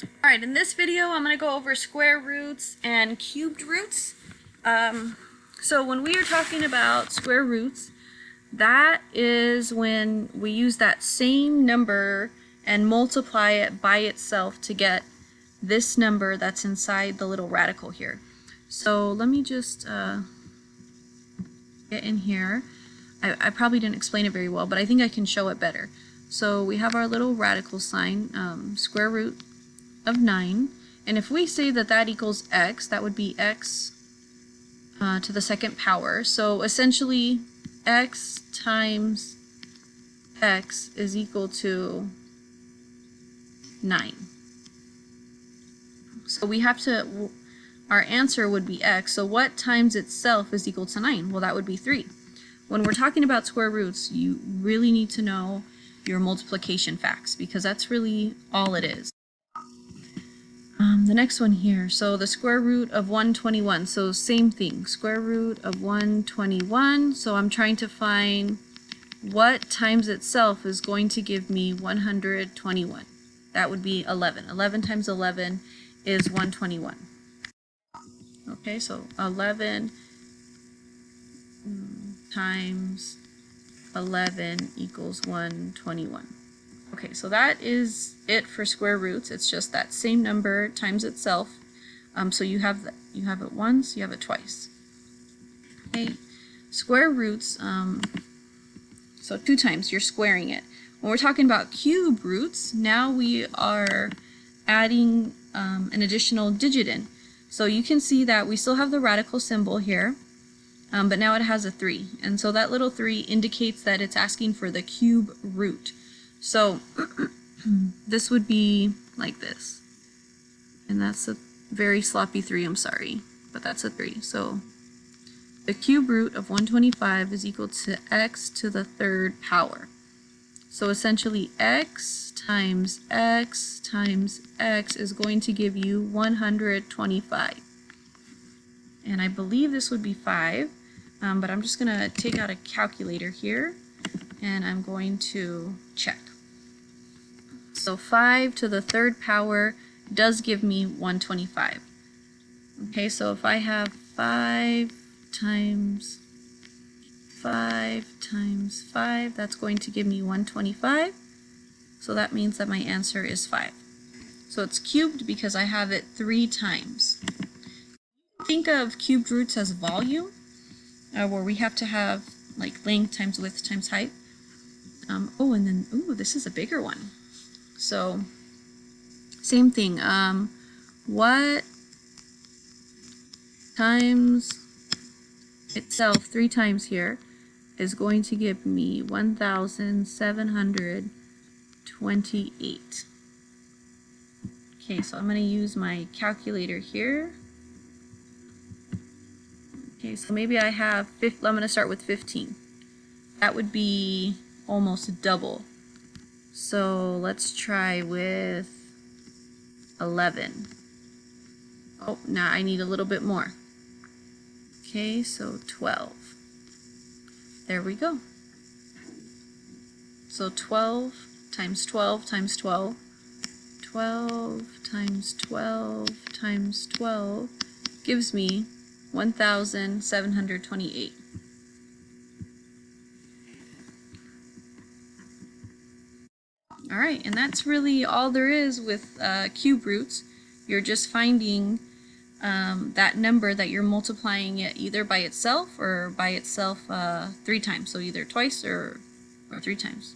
Alright, in this video I'm going to go over square roots and cubed roots. So when we are talking about square roots, that is when we use that same number and multiply it by itself to get this number that's inside the little radical here. So let me just get in here. I probably didn't explain it very well, but I think I can show it better. So we have our little radical sign, square root of 9, and if we say that that equals x, that would be x to the second power. So essentially x times x is equal to 9. So we have to, our answer would be x, so what times itself is equal to 9? Well, that would be 3. When we're talking about square roots, you really need to know your multiplication facts, because that's really all it is. The next one here, so the square root of 121, so same thing, square root of 121, so I'm trying to find what times itself is going to give me 121. That would be 11. 11 times 11 is 121. Okay, so 11 times 11 equals 121. Okay, so that is it for square roots. It's just that same number times itself. So you have it once, you have it twice. Okay, square roots. So 2 times, you're squaring it. When we're talking about cube roots, now we are adding an additional digit in. So you can see that we still have the radical symbol here, but now it has a 3. And so that little 3 indicates that it's asking for the cube root. So this would be like this, and that's a very sloppy 3, I'm sorry, but that's a 3. So the cube root of 125 is equal to x to the 3rd power. So essentially x times x times x is going to give you 125. And I believe this would be 5, but I'm just going to take out a calculator here, and I'm going to check. So 5 to the 3rd power does give me 125. Okay, so if I have 5 times 5 times 5, that's going to give me 125. So that means that my answer is 5. So it's cubed because I have it 3 times. Think of cubed roots as volume, where we have to have like length times width times height. Oh, and then, ooh, this is a bigger one. So, same thing. What times itself 3 times here is going to give me 1,728. Okay, so I'm going to use my calculator here. Okay, so maybe I have, I'm going to start with 15. That would be almost double. So let's try with 11. Oh, now I need a little bit more. Okay, so 12. There we go. So 12 times 12 times 12. 12 times 12 times 12 gives me 1,728. Alright, and that's really all there is with cube roots. You're just finding that number that you're multiplying it either by itself or by itself 3 times. So either twice or 3 times.